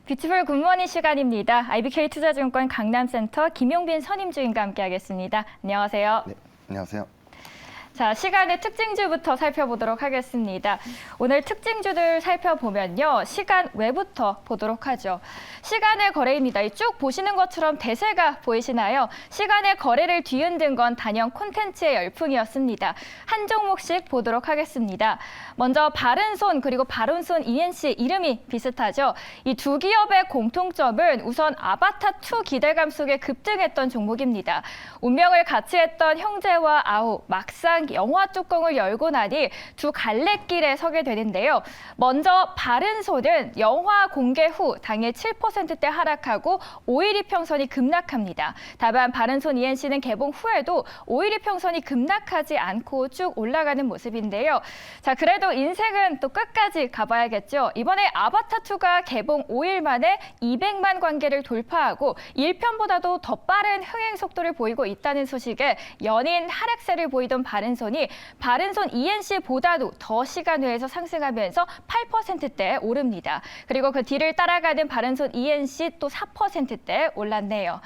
뷰티풀 굿모닝 시간입니다. IBK 투자증권 강남센터 김용빈 선임주임과 함께하겠습니다. 안녕하세요. 네, 안녕하세요. 자, 시간의 특징주부터 살펴보도록 하겠습니다. 오늘 특징주들 살펴보면요. 시간 외부터 보도록 하죠. 시간의 거래입니다. 쭉 보시는 것처럼 대세가 보이시나요? 시간의 거래를 뒤흔든 건 단연 콘텐츠의 열풍이었습니다. 한 종목씩 보도록 하겠습니다. 먼저 바른손 그리고 바른손 ENC 이름이 비슷하죠. 이 두 기업의 공통점은 우선 아바타2 기대감 속에 급등했던 종목입니다. 운명을 같이 했던 형제와 아우 막상 영화 뚜껑을 열고 나니 두 갈래길에 서게 되는데요. 먼저 바른손은 영화 공개 후 당일 7%대 하락하고 5일 이평선이 급락합니다. 다만 바른손 ENC는 개봉 후에도 5일 이평선이 급락하지 않고 쭉 올라가는 모습인데요. 자, 그래도 인생은 또 끝까지 가봐야겠죠. 이번에 아바타2가 개봉 5일 만에 200만 관객을 돌파하고 1편보다도 더 빠른 흥행 속도를 보이고 있다는 소식에 연인 하락세를 보이던 바른손이 바른손 ENC보다도 더 시간 외에서 상승하면서 8%대 오릅니다. 그리고 그 뒤를 따라가는 바른손 ENC 또 4%대 올랐네요.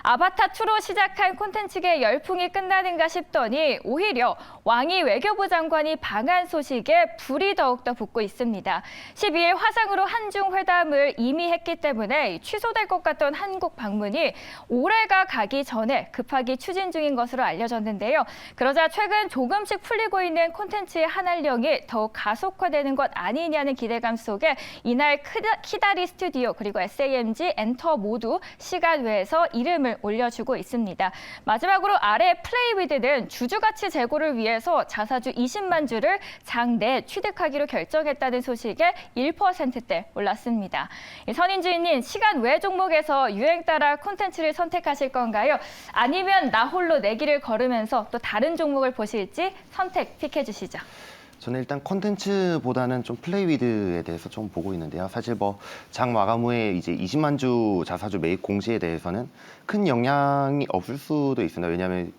아바타2로 시작한 콘텐츠계 열풍이 끝나는가 싶더니 오히려 왕이 외교부 장관이 방한 소식에 불이 더욱더 붙고 있습니다. 12일 화상으로 한중 회담을 이미 했기 때문에 취소될 것 같던 한국 방문이 올해가 가기 전에 급하게 추진 중인 것으로 알려졌는데요. 그러자 최근 조금씩 풀리고 있는 콘텐츠의 한활령이 더욱 가속화되는 것 아니냐는 기대감 속에 이날 키다리 스튜디오 그리고 SAMG 엔터 모두 시간 외에서 이름을 올려주고 있습니다. 마지막으로 아래 플레이위드는 주주가치 제고를 위해서 자사주 20만 주를 장 내 취득하기로 결정했다는 소식에 1%대 올랐습니다. 선인주인님, 시간 외 종목에서 유행 따라 콘텐츠를 선택하실 건가요? 아니면 나 홀로 내 길을 걸으면서 또 다른 종목을 보실지 선택 픽해 주시죠. 저는 일단 콘텐츠보다는 좀 플레이위드에 대해서 좀 보고 있는데요. 사실 뭐 장 마감 후에 이제 20만 주 자사주 매입 공시에 대해서는 큰 영향이 없을 수도 있습니다. 왜냐하면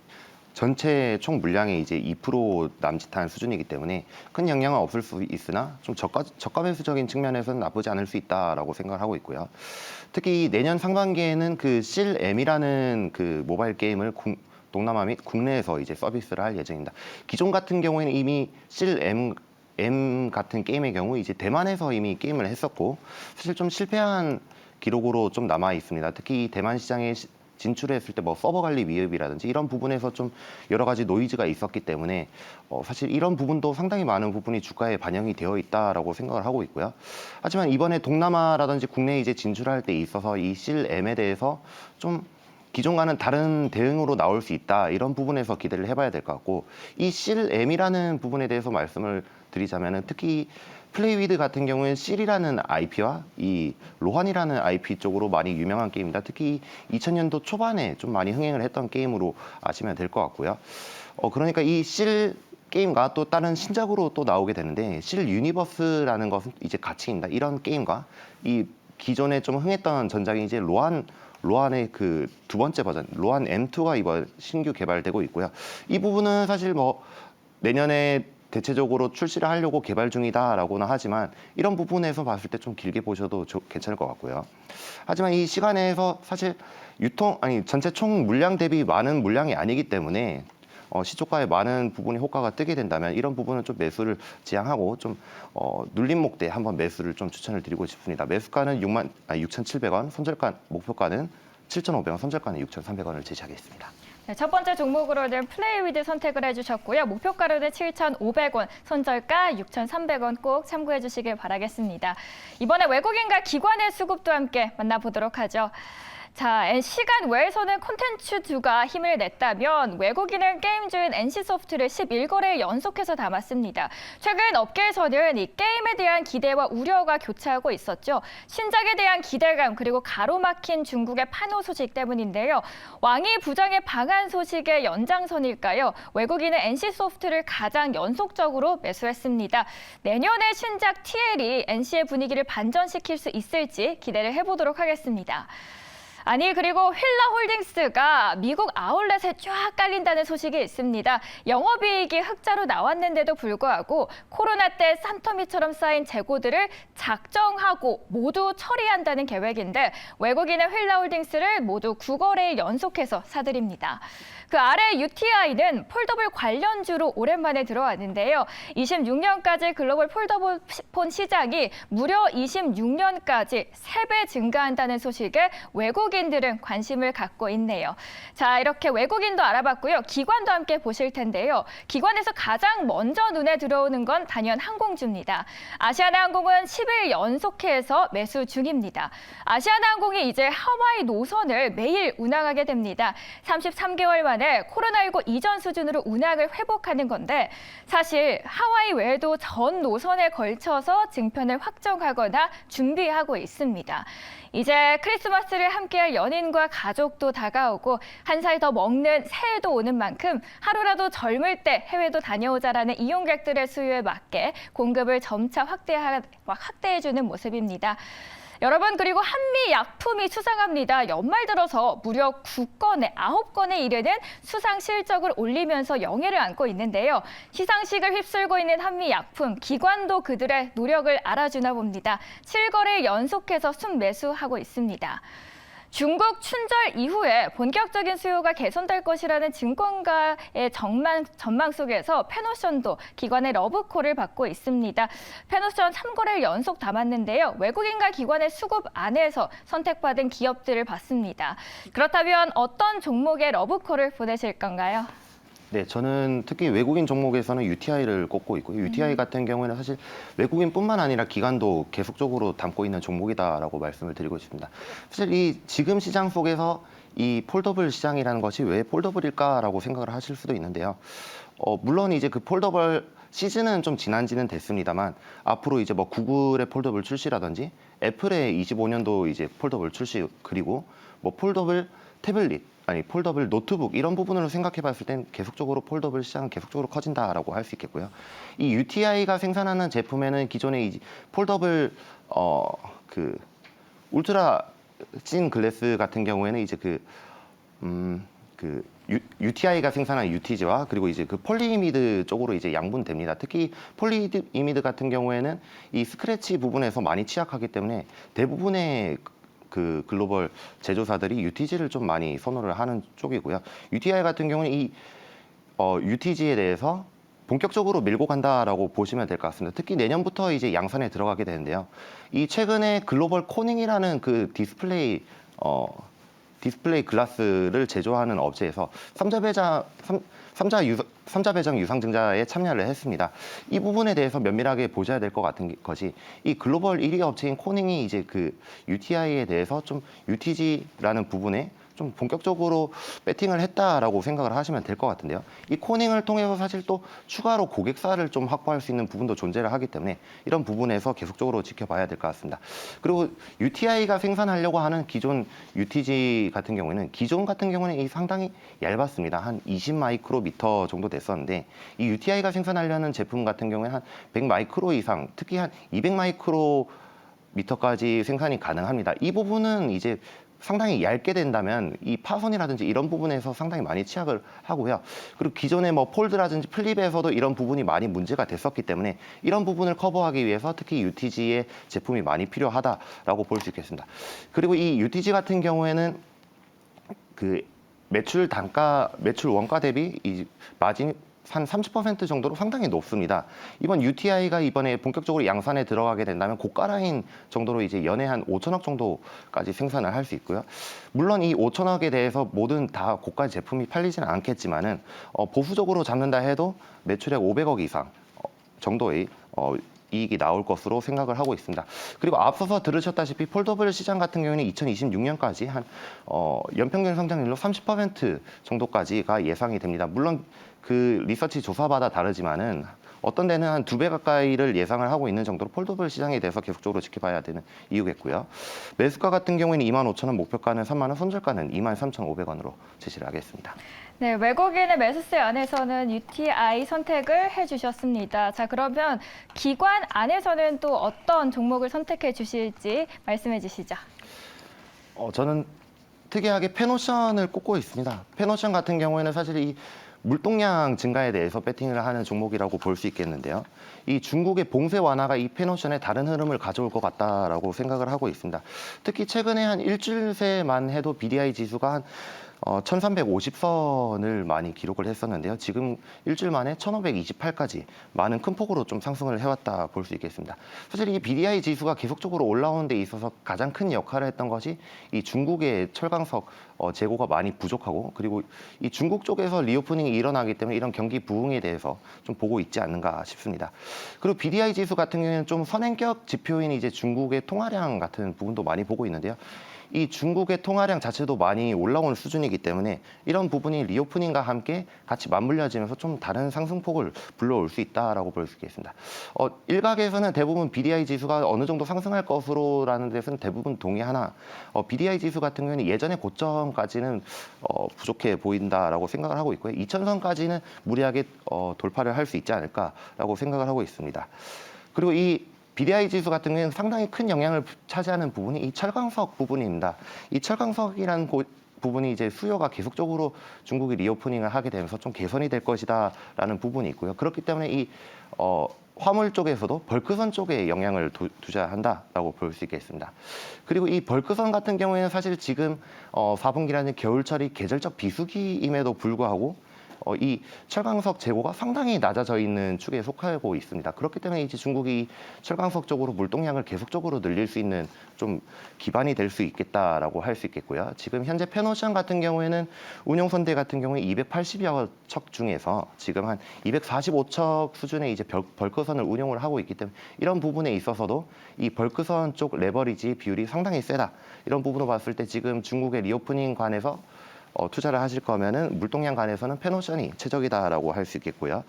전체 총 물량의 이제 2% 남짓한 수준이기 때문에 큰 영향은 없을 수 있으나 좀 저가 매수적인 측면에서는 나쁘지 않을 수 있다라고 생각을 하고 있고요. 특히 내년 상반기에는 그 실M이라는 그 모바일 게임을 동남아 및 국내에서 이제 서비스를 할 예정입니다. 기존 같은 경우에는 이미 실M 같은 게임의 경우 이제 대만에서 이미 게임을 했었고 사실 좀 실패한 기록으로 좀 남아 있습니다. 특히 대만 시장에 진출했을 때 뭐 서버 관리 위협이라든지 이런 부분에서 좀 여러 가지 노이즈가 있었기 때문에 사실 이런 부분도 상당히 많은 부분이 주가에 반영이 되어 있다라고 생각을 하고 있고요. 하지만 이번에 동남아라든지 국내에 이제 진출할 때 있어서 이 실M에 대해서 좀 기존과는 다른 대응으로 나올 수 있다 이런 부분에서 기대를 해봐야 될 것 같고 이 실M이라는 부분에 대해서 말씀을 드리자면은 특히 플레이위드 같은 경우는 실이라는 IP와 이 로한이라는 IP 쪽으로 많이 유명한 게임입니다. 특히 2000년도 초반에 좀 많이 흥행을 했던 게임으로 아시면 될 것 같고요. 그러니까 이 실 게임과 또 다른 신작으로 또 나오게 되는데 실 유니버스라는 것은 이제 가치입니다. 이런 게임과 이 기존에 좀 흥했던 전작이 이제 로한의 그 두 번째 버전, 로한 M2가 이번 신규 개발되고 있고요. 이 부분은 사실 뭐 내년에 대체적으로 출시를 하려고 개발 중이다라고는 하지만 이런 부분에서 봤을 때 좀 길게 보셔도 괜찮을 것 같고요. 하지만 이 시간에서 사실 전체 총 물량 대비 많은 물량이 아니기 때문에 시초가에 많은 부분이 호가가 뜨게 된다면 이런 부분은 좀 매수를 지향하고 좀 눌림목대 한번 매수를 좀 추천을 드리고 싶습니다. 매수가는 6,700원, 손절가 목표가는 7,500원, 손절가는 6,300원을 제시하겠습니다. 네, 첫 번째 종목으로는 플레이위드 선택을 해주셨고요. 목표가로는 7,500원, 손절가 6,300원 꼭 참고해 주시길 바라겠습니다. 이번에 외국인과 기관의 수급도 함께 만나보도록 하죠. 자, 시간 외에서는 콘텐츠주가 힘을 냈다면 외국인은 게임주인 NC소프트를 11거래일 연속해서 담았습니다. 최근 업계에서는 이 게임에 대한 기대와 우려가 교차하고 있었죠. 신작에 대한 기대감 그리고 가로막힌 중국의 판호 소식 때문인데요. 왕이 부장의 방한 소식의 연장선일까요? 외국인은 NC소프트를 가장 연속적으로 매수했습니다. 내년에 신작 TL이 NC의 분위기를 반전시킬 수 있을지 기대를 해보도록 하겠습니다. 아니 그리고 휠라홀딩스가 미국 아울렛에 쫙 깔린다는 소식이 있습니다. 영업이익이 흑자로 나왔는데도 불구하고 코로나 때 산더미처럼 쌓인 재고들을 작정하고 모두 처리한다는 계획인데 외국인의 휠라홀딩스를 모두 9거래일 연속해서 사들입니다. 그 아래 UTI는 폴더블 관련주로 오랜만에 들어왔는데요. 26년까지 글로벌 폴더블 폰 시장이 무려 26년까지 3배 증가한다는 소식에 외국인들은 관심을 갖고 있네요. 자, 이렇게 외국인도 알아봤고요. 기관도 함께 보실 텐데요. 기관에서 가장 먼저 눈에 들어오는 건 단연 항공주입니다. 아시아나항공은 10일 연속해서 매수 중입니다. 아시아나항공이 이제 하와이 노선을 매일 운항하게 됩니다. 33개월 만에 코로나19 이전 수준으로 운항을 회복하는 건데 사실 하와이 외에도 전 노선에 걸쳐서 증편을 확정하거나 준비하고 있습니다. 이제 크리스마스를 함께할 연인과 가족도 다가오고 한 살 더 먹는 새해도 오는 만큼 하루라도 젊을 때 해외도 다녀오자라는 이용객들의 수요에 맞게 공급을 점차 확대해주는 모습입니다. 여러분 그리고 한미 약품이 수상합니다. 연말 들어서 무려 9건에 이르는 수상 실적을 올리면서 영예를 안고 있는데요. 시상식을 휩쓸고 있는 한미 약품, 기관도 그들의 노력을 알아주나 봅니다. 7거래일 연속해서 순매수하고 있습니다. 중국 춘절 이후에 본격적인 수요가 개선될 것이라는 증권가의 전망 속에서 페노션도 기관의 러브콜을 받고 있습니다. 페노션 3거래일 연속 담았는데요. 외국인과 기관의 수급 안에서 선택받은 기업들을 봤습니다. 그렇다면 어떤 종목의 러브콜을 보내실 건가요? 네, 저는 특히 외국인 종목에서는 UTI를 꼽고 있고요. UTI 같은 경우에는 사실 외국인뿐만 아니라 기관도 계속적으로 담고 있는 종목이다라고 말씀을 드리고 싶습니다. 사실 이 지금 시장 속에서 이 폴더블 시장이라는 것이 왜 폴더블일까라고 생각을 하실 수도 있는데요. 물론 이제 그 폴더블 시즌은 좀 지난 지는 됐습니다만 앞으로 이제 뭐 구글의 폴더블 출시라든지 애플의 25년도 이제 폴더블 출시 그리고 뭐 폴더블 태블릿 폴더블 노트북 이런 부분으로 생각해 봤을 땐 계속적으로 폴더블 시장은 계속적으로 커진다라고 할 수 있겠고요. 이 UTI가 생산하는 제품에는 기존의 이 폴더블 그 울트라 찐 글래스 같은 경우에는 이제 UTI가 생산한 UTG와 그리고 이제 그 폴리이미드 쪽으로 이제 양분됩니다. 특히 폴리이미드 같은 경우에는 이 스크래치 부분에서 많이 취약하기 때문에 대부분의 그 글로벌 제조사들이 UTG를 좀 많이 선호를 하는 쪽이고요. UTI 같은 경우는 이 UTG에 대해서 본격적으로 밀고 간다라고 보시면 될 것 같습니다. 특히 내년부터 이제 양산에 들어가게 되는데요. 이 최근에 글로벌 코닝이라는 그 디스플레이 글라스를 제조하는 업체에서 삼자 배정 유상증자에 참여를 했습니다. 이 부분에 대해서 면밀하게 보셔야 될 것 같은 것이 이 글로벌 1위 업체인 코닝이 이제 그 UTI에 대해서 좀 UTG라는 부분에 좀 본격적으로 배팅을 했다라고 생각을 하시면 될 것 같은데요. 이 코닝을 통해서 사실 또 추가로 고객사를 좀 확보할 수 있는 부분도 존재를 하기 때문에 이런 부분에서 계속적으로 지켜봐야 될 것 같습니다. 그리고 UTI가 생산하려고 하는 기존 UTG 같은 경우에는 이 상당히 얇았습니다. 한 20 마이크로미터 정도 됐었는데 이 UTI가 생산하려는 제품 같은 경우에 한 100 마이크로 이상, 특히 한 200 마이크로미터까지 생산이 가능합니다. 이 부분은 이제 상당히 얇게 된다면 이 파손이라든지 이런 부분에서 상당히 많이 취약을 하고요. 그리고 기존의 뭐 폴드라든지 플립에서도 이런 부분이 많이 문제가 됐었기 때문에 이런 부분을 커버하기 위해서 특히 UTG의 제품이 많이 필요하다라고 볼 수 있겠습니다. 그리고 이 UTG 같은 경우에는 그 매출 원가 대비 이 마진이 한 30% 정도로 상당히 높습니다. 이번 UTI가 이번에 본격적으로 양산에 들어가게 된다면 고가 라인 정도로 이제 연에 한 5천억 정도까지 생산을 할 수 있고요. 물론 이 5천억에 대해서 모든 다 고가 제품이 팔리지는 않겠지만은 보수적으로 잡는다 해도 매출액 500억 이상 정도의 이익이 나올 것으로 생각을 하고 있습니다. 그리고 앞서서 들으셨다시피 폴더블 시장 같은 경우에는 2026년까지 한 연평균 성장률로 30% 정도까지가 예상이 됩니다. 물론 그 리서치 조사마다 다르지만은 어떤 데는 한 2배 가까이를 예상을 하고 있는 정도로 폴더블 시장에 대해서 계속적으로 지켜봐야 되는 이유겠고요. 매수가 같은 경우에는 25,000원, 목표가는 3만원, 손절가는 23,500원으로 제시를 하겠습니다. 네, 외국인의 매수세 안에서는 UTI 선택을 해주셨습니다. 자, 그러면 기관 안에서는 또 어떤 종목을 선택해 주실지 말씀해 주시죠. 저는 특이하게 펜오션을 꼽고 있습니다. 펜오션 같은 경우에는 사실 이 물동량 증가에 대해서 배팅을 하는 종목이라고 볼 수 있겠는데요. 이 중국의 봉쇄 완화가 이 펜오션에 다른 흐름을 가져올 것 같다라고 생각을 하고 있습니다. 특히 최근에 한 일주일 새만 해도 BDI 지수가 한 1350선을 많이 기록을 했었는데요. 지금 일주일 만에 1528까지 많은 큰 폭으로 좀 상승을 해왔다 볼 수 있겠습니다. 사실 이 BDI 지수가 계속적으로 올라오는 데 있어서 가장 큰 역할을 했던 것이 이 중국의 철강석 재고가 많이 부족하고, 그리고 이 중국 쪽에서 리오프닝이 일어나기 때문에 이런 경기 부흥에 대해서 좀 보고 있지 않는가 싶습니다. 그리고 BDI 지수 같은 경우에는 좀 선행격 지표인 이제 중국의 통화량 같은 부분도 많이 보고 있는데요. 이 중국의 통화량 자체도 많이 올라오는 수준이기 때문에 이런 부분이 리오프닝과 함께 같이 맞물려지면서 좀 다른 상승폭을 불러올 수 있다라고 볼 수 있겠습니다. 일각에서는 대부분 BDI 지수가 어느 정도 상승할 것으로라는 데서는 대부분 동의하나 BDI 지수 같은 경우는 예전의 고점까지는 부족해 보인다라고 생각을 하고 있고요. 2000선까지는 무리하게 돌파를 할 수 있지 않을까라고 생각을 하고 있습니다. 그리고 이 BDI 지수 같은 경우에는 상당히 큰 영향을 차지하는 부분이 이 철강석 부분입니다. 이 철강석이라는 부분이 이제 수요가 계속적으로 중국이 리오프닝을 하게 되면서 좀 개선이 될 것이다라는 부분이 있고요. 그렇기 때문에 이 화물 쪽에서도 벌크선 쪽에 영향을 투자한다라고 볼 수 있겠습니다. 그리고 이 벌크선 같은 경우에는 사실 지금 4분기라는 겨울철이 계절적 비수기임에도 불구하고 이 철강석 재고가 상당히 낮아져 있는 축에 속하고 있습니다. 그렇기 때문에 이제 중국이 철강석 쪽으로 물동량을 계속적으로 늘릴 수 있는 좀 기반이 될 수 있겠다라고 할 수 있겠고요. 지금 현재 펜오션 같은 경우에는 운용선대 같은 경우에 280여 척 중에서 지금 한 245척 수준의 이제 벌크선을 운용을 하고 있기 때문에 이런 부분에 있어서도 이 벌크선 쪽 레버리지 비율이 상당히 세다. 이런 부분으로 봤을 때 지금 중국의 리오프닝 관해서 투자를 하실 거면은 물동량 관해서는 펜오션이 최적이다라고 할 수 있겠고요.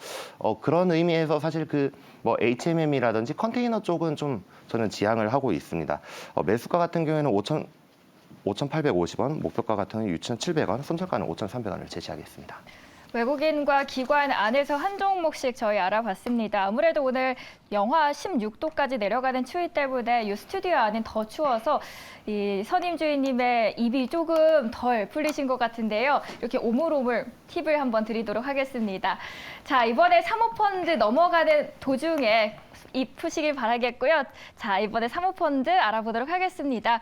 그런 의미에서 사실 뭐 HMM이라든지 컨테이너 쪽은 좀 저는 지향을 하고 있습니다. 매수가 같은 경우에는 5,850원, 목표가 같은 경우는 6,700원, 손절가는 5,300원을 제시하겠습니다. 외국인과 기관 안에서 한 종목씩 저희 알아봤습니다. 아무래도 오늘 영하 16도까지 내려가는 추위 때문에 이 스튜디오 안은 더 추워서 이 선임 주인님의 입이 조금 덜 풀리신 것 같은데요. 이렇게 오물오물 팁을 한번 드리도록 하겠습니다. 자, 이번에 사모펀드 넘어가는 도중에 입 푸시길 바라겠고요. 자, 이번에 사모펀드 알아보도록 하겠습니다.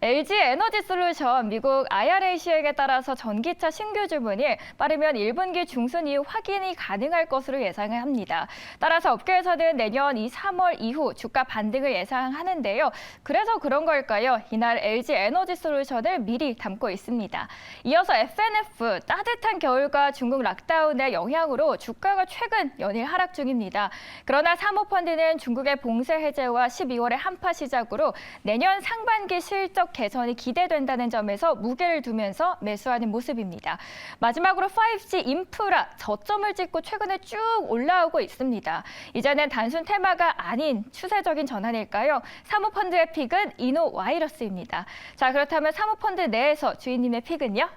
LG 에너지 솔루션 미국 IRA 시행에 따라서 전기차 신규 주문이 빠르면 1분기 중순 이후 확인이 가능할 것으로 예상을 합니다. 따라서 업계에서는 내년 3월 이후 주가 반등을 예상하는데요. 그래서 그런 걸까요? 이날 LG 에너지 솔루션을 미리 담고 있습니다. 이어서 FNF 따뜻한 겨울과 중국 락다운의 영향으로 주가가 최근 연일 하락 중입니다. 그러나 사모펀드는 중국의 봉쇄 해제와 12월의 한파 시작으로 내년 상반기 실적 개선이 기대된다는 점에서 무게를 두면서 매수하는 모습입니다. 마지막으로 5G 인프라 저점을 찍고 최근에 쭉 올라오고 있습니다. 이제는 단순 테마가 아닌 추세적인 전환일까요? 사모펀드의 픽은 이노와이러스입니다. 자, 그렇다면 사모펀드 내에서 주인님의 픽은요?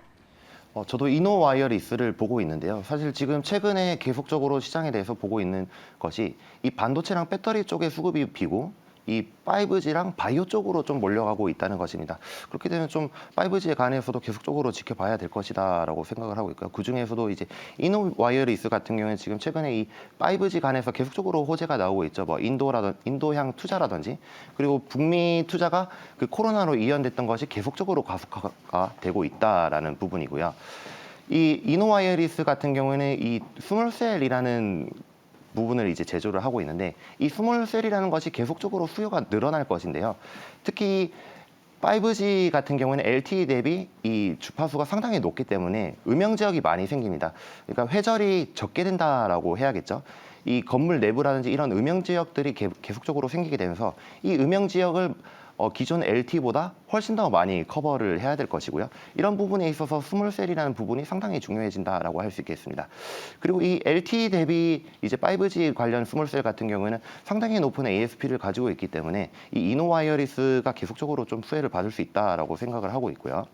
저도 이노와이어리스를 보고 있는데요. 사실 지금 최근에 계속적으로 시장에 대해서 보고 있는 것이 이 반도체랑 배터리 쪽의 수급이 비고 이 5G랑 바이오 쪽으로 좀 몰려가고 있다는 것입니다. 그렇게 되면 좀 5G에 관해서도 계속적으로 지켜봐야 될 것이다라고 생각을 하고 있고요. 그 중에서도 이제 이노와이어리스 같은 경우는 지금 최근에 이 5G 관해서 계속적으로 호재가 나오고 있죠. 뭐 인도향 투자라든지, 그리고 북미 투자가 그 코로나로 이연됐던 것이 계속적으로 가속화가 되고 있다라는 부분이고요. 이 이노와이어리스 같은 경우에는 이 스몰셀이라는 부분을 이제 제조를 하고 있는데, 이 스몰셀이라는 것이 계속적으로 수요가 늘어날 것인데요. 특히 5G 같은 경우에는 LTE 대비 이 주파수가 상당히 높기 때문에 음영 지역이 많이 생깁니다. 그러니까 회절이 적게 된다라고 해야겠죠. 이 건물 내부라든지 이런 음영 지역들이 계속적으로 생기게 되면서 이 음영 지역을 기존 LTE보다 훨씬 더 많이 커버를 해야 될 것이고요. 이런 부분에 있어서 스몰셀이라는 부분이 상당히 중요해진다라고 할 수 있겠습니다. 그리고 이 LTE 대비 이제 5G 관련 스몰셀 같은 경우에는 상당히 높은 ASP를 가지고 있기 때문에 이 이노와이어리스가 계속적으로 좀 수혜를 받을 수 있다라고 생각을 하고 있고요.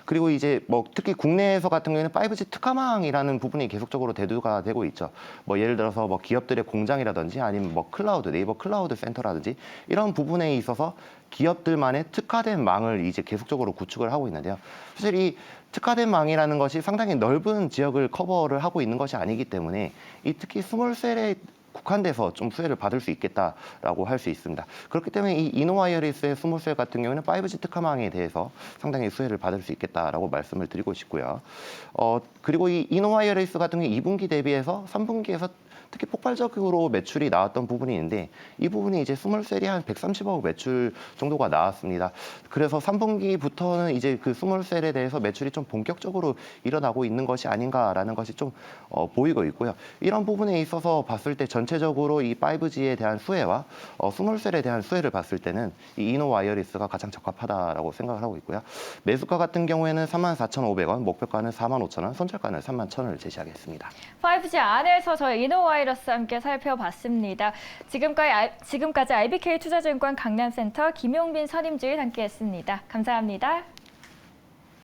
그리고 이제 뭐 특히 국내에서 같은 경우에는 5G 특화망이라는 부분이 계속적으로 대두가 되고 있죠. 뭐 예를 들어서 뭐 기업들의 공장이라든지 아니면 뭐 클라우드, 네이버 클라우드 센터라든지 이런 부분에 있어서 기업들만의 특화된 망을 이제 계속적으로 구축을 하고 있는데요. 사실 이 특화된 망이라는 것이 상당히 넓은 지역을 커버를 하고 있는 것이 아니기 때문에 이 특히 스몰셀에 국한돼서 좀 수혜를 받을 수 있겠다라고 할 수 있습니다. 그렇기 때문에 이 이노와이어리스의 스몰셀 같은 경우에는 5G 특화망에 대해서 상당히 수혜를 받을 수 있겠다라고 말씀을 드리고 싶고요. 그리고 이 이노와이어리스 같은 경우 2분기 대비해서 3분기에서 특히 폭발적으로 매출이 나왔던 부분이 있는데 이 부분이 이제 스몰셀이 한 130억 매출 정도가 나왔습니다. 그래서 3분기부터는 이제 그 스몰셀에 대해서 매출이 좀 본격적으로 일어나고 있는 것이 아닌가라는 것이 좀 보이고 있고요. 이런 부분에 있어서 봤을 때 전체적으로 이 5G에 대한 수혜와 스몰셀에 대한 수혜를 봤을 때는 이 이노와이어리스가 가장 적합하다라고 생각을 하고 있고요. 매수가 같은 경우에는 34,500원, 목표가는 45,000원, 손절가는 31,000원을 제시하겠습니다. 5G 안에서 저희 이노와이러스 함께 살펴봤습니다. 지금까지 IBK 투자증권 강남센터 김용빈 선임주인 함께했습니다. 감사합니다.